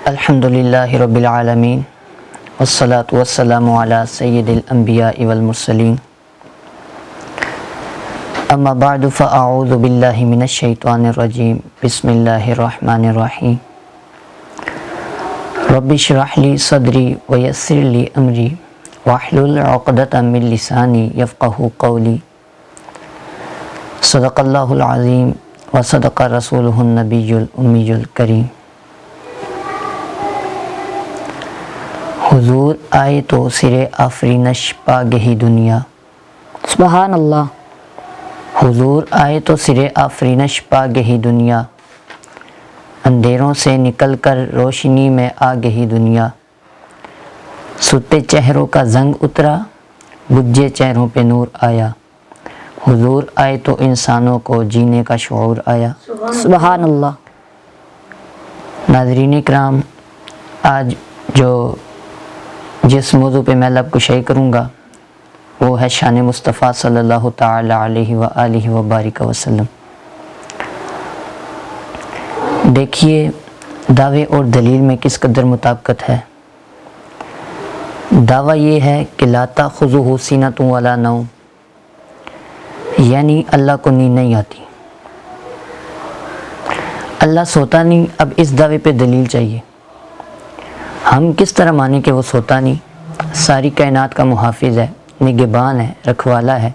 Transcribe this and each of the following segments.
الحمدللہ رب العالمین والصلاة والسلام علی سید الانبیاء والمرسلین اما بعد فاعوذ باللہ من الشیطان الرجیم بسم اللہ الرحمن الرحیم رب اشرح لی صدری ویسر لی امری واحلل عقدۃ من لسانی یفقہوا قولی صدق اللہ العظیم وصدق رسولہ النبی الامی الکریم۔ حضور آئے تو سرے آفرینش پا گہی دنیا۔ سبحان اللہ۔ حضور آئے تو سرے آفرینش پا گہی دنیا، اندھیروں سے نکل کر روشنی میں آ گہی دنیا۔ ستے چہروں کا زنگ اترا، بجھے چہروں پہ نور آیا۔ حضور آئے تو انسانوں کو جینے کا شعور آیا۔ سبحان اللہ۔ ناظرین اکرام، آج جس موضوع پہ میں لب کشائی کروں گا وہ ہے شان مصطفیٰ صلی اللہ تعالی علیہ وآلہ وبارک وسلم۔ دیکھیے دعوے اور دلیل میں کس قدر مطابقت ہے۔ دعویٰ یہ ہے کہ لا تأخذہ سنۃ ولا نوم، یعنی اللہ کو نیند نہیں آتی، اللہ سوتا نہیں۔ اب اس دعوے پہ دلیل چاہیے۔ ہم کس طرح مانیں کہ وہ سوتا نہیں؟ ساری کائنات کا محافظ ہے، نگہبان ہے، رکھوالا ہے،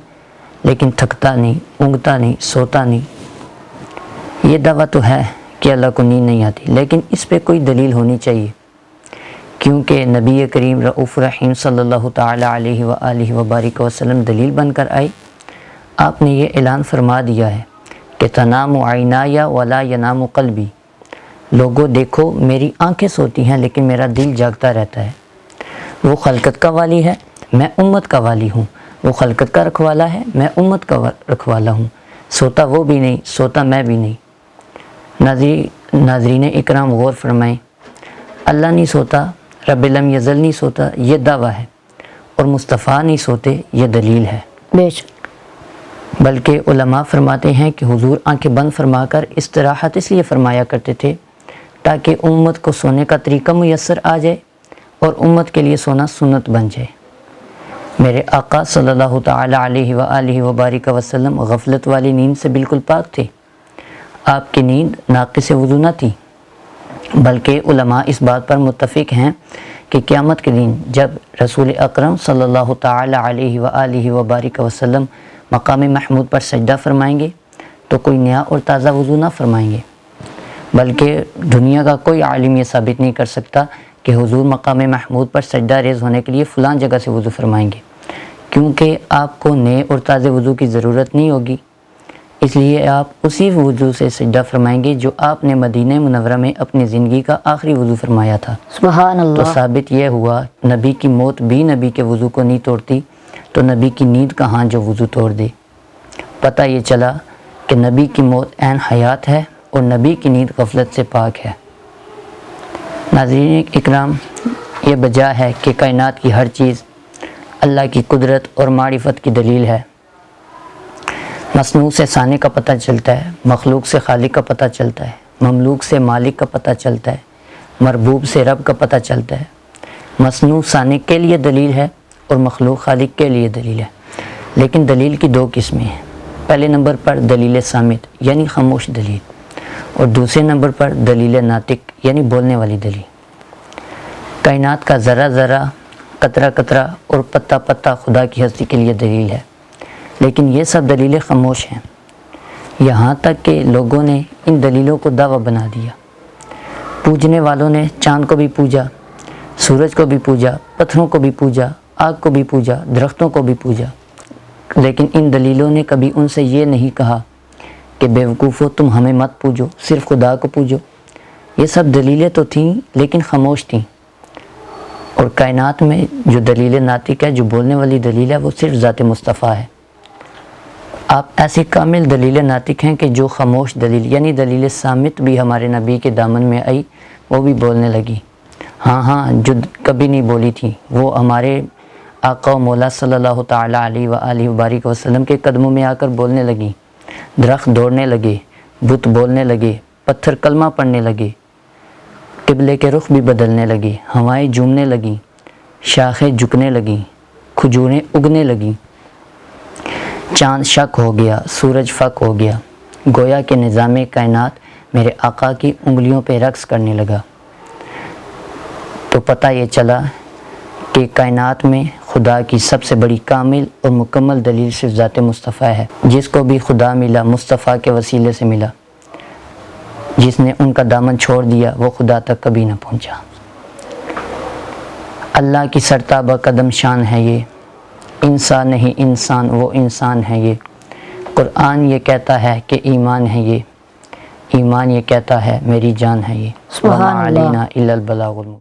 لیکن تھکتا نہیں، اونگتا نہیں، سوتا نہیں۔ یہ دعویٰ تو ہے کہ اللہ کو نیند نہیں آتی، لیکن اس پہ کوئی دلیل ہونی چاہیے، کیونکہ نبی کریم رؤوف رحیم صلی اللہ تعالی علیہ وآلہ وبارک وسلم دلیل بن کر آئے۔ آپ نے یہ اعلان فرما دیا ہے کہ تنام عینایا ولا ینام قلبی، لوگوں دیکھو میری آنکھیں سوتی ہیں لیکن میرا دل جاگتا رہتا ہے۔ وہ خلقت کا والی ہے، میں امت کا والی ہوں۔ وہ خلقت کا رکھوالا ہے، میں امت کا رکھوالا ہوں۔ سوتا وہ بھی نہیں، سوتا میں بھی نہیں۔ ناظرین اکرام غور فرمائیں، اللہ نہیں سوتا، رب لم یزل نہیں سوتا، یہ دعویٰ ہے، اور مصطفیٰ نہیں سوتے، یہ دلیل ہے۔ بے شک۔ بلکہ علماء فرماتے ہیں کہ حضور آنکھیں بند فرما کر استراحت اس لیے فرمایا کرتے تھے تاکہ امت کو سونے کا طریقہ میسر آ جائے اور امت کے لیے سونا سنت بن جائے۔ میرے آقا صلی اللہ تعالی علیہ وآلہ وبارک وسلم غفلت والی نیند سے بالکل پاک تھے۔ آپ کی نیند ناقص وضو نہ تھی، بلکہ علماء اس بات پر متفق ہیں کہ قیامت کے دن جب رسول اکرم صلی اللہ تعالی علیہ وآلہ وبارک وسلم مقام محمود پر سجدہ فرمائیں گے تو کوئی نیا اور تازہ وضو نہ فرمائیں گے، بلکہ دنیا کا کوئی عالم یہ ثابت نہیں کر سکتا کہ حضور مقام محمود پر سجدہ ریز ہونے کے لیے فلاں جگہ سے وضو فرمائیں گے، کیونکہ آپ کو نئے اور تازے وضو کی ضرورت نہیں ہوگی۔ اس لیے آپ اسی وضو سے سجدہ فرمائیں گے جو آپ نے مدینہ منورہ میں اپنی زندگی کا آخری وضو فرمایا تھا۔ سبحان اللہ۔ تو ثابت یہ ہوا نبی کی موت بھی نبی کے وضو کو نہیں توڑتی، تو نبی کی نیند کہاں جو وضو توڑ دے۔ پتہ یہ چلا کہ نبی کی موت عین حیات ہے اور نبی کی نیند غفلت سے پاک ہے۔ ناظرین اکرام، یہ وجہ ہے کہ کائنات کی ہر چیز اللہ کی قدرت اور معرفت کی دلیل ہے۔ مصنوع سے صانع کا پتہ چلتا ہے، مخلوق سے خالق کا پتہ چلتا ہے، مملوک سے مالک کا پتہ چلتا ہے، مربوب سے رب کا پتہ چلتا ہے۔ مصنوع صانع کے لیے دلیل ہے اور مخلوق خالق کے لیے دلیل ہے، لیکن دلیل کی دو قسمیں ہیں۔ پہلے نمبر پر دلیل صامت یعنی خاموش دلیل، اور دوسرے نمبر پر دلیل ناطق یعنی بولنے والی دلیل۔ کائنات کا ذرہ ذرہ، قطرہ قطرہ اور پتہ پتہ خدا کی ہستی کے لیے دلیل ہے، لیکن یہ سب دلیلیں خاموش ہیں، یہاں تک کہ لوگوں نے ان دلیلوں کو دعویٰ بنا دیا۔ پوجنے والوں نے چاند کو بھی پوجا، سورج کو بھی پوجا، پتھروں کو بھی پوجا، آگ کو بھی پوجا، درختوں کو بھی پوجا، لیکن ان دلیلوں نے کبھی ان سے یہ نہیں کہا کہ بیوقوفو تم ہمیں مت پوجو، صرف خدا کو پوجو۔ یہ سب دلیلیں تو تھیں لیکن خاموش تھیں، اور کائنات میں جو دلیل ناطق ہے، جو بولنے والی دلیل ہے، وہ صرف ذات مصطفیٰ ہے۔ آپ ایسی کامل دلیل ناطق ہیں کہ جو خاموش دلیل یعنی دلیل صامت بھی ہمارے نبی کے دامن میں آئی، وہ بھی بولنے لگی۔ ہاں جو کبھی نہیں بولی تھی وہ ہمارے آقا و مولا صلی اللہ تعالی علیہ وآلہ وبارک وسلم کے قدموں میں آ کر بولنے لگی۔ درخت دوڑنے لگے، بت بولنے لگے، پتھر کلمہ پڑھنے لگے، قبلے کے رخ بھی بدلنے لگے، ہوائیں جھومنے لگیں، شاخیں جھکنے لگیں، کھجوریں اگنے لگیں، چاند شک ہو گیا، سورج فک ہو گیا، گویا کہ نظام کائنات میرے آقا کی انگلیوں پہ رقص کرنے لگا۔ تو پتہ یہ چلا کہ کائنات میں خدا کی سب سے بڑی کامل اور مکمل دلیل صرف ذات مصطفیٰ ہے۔ جس کو بھی خدا ملا مصطفیٰ کے وسیلے سے ملا، جس نے ان کا دامن چھوڑ دیا وہ خدا تک کبھی نہ پہنچا۔ اللہ کی سرتابہ قدم شان ہے یہ، انسان نہیں انسان وہ انسان ہے یہ۔ قرآن یہ کہتا ہے کہ ایمان ہے یہ، ایمان یہ کہتا ہے میری جان ہے یہ۔ سبحان وَمَا اللہ۔ عَلَيْنَا إِلَّا الْبَلَاغُ الْمُبِينُ۔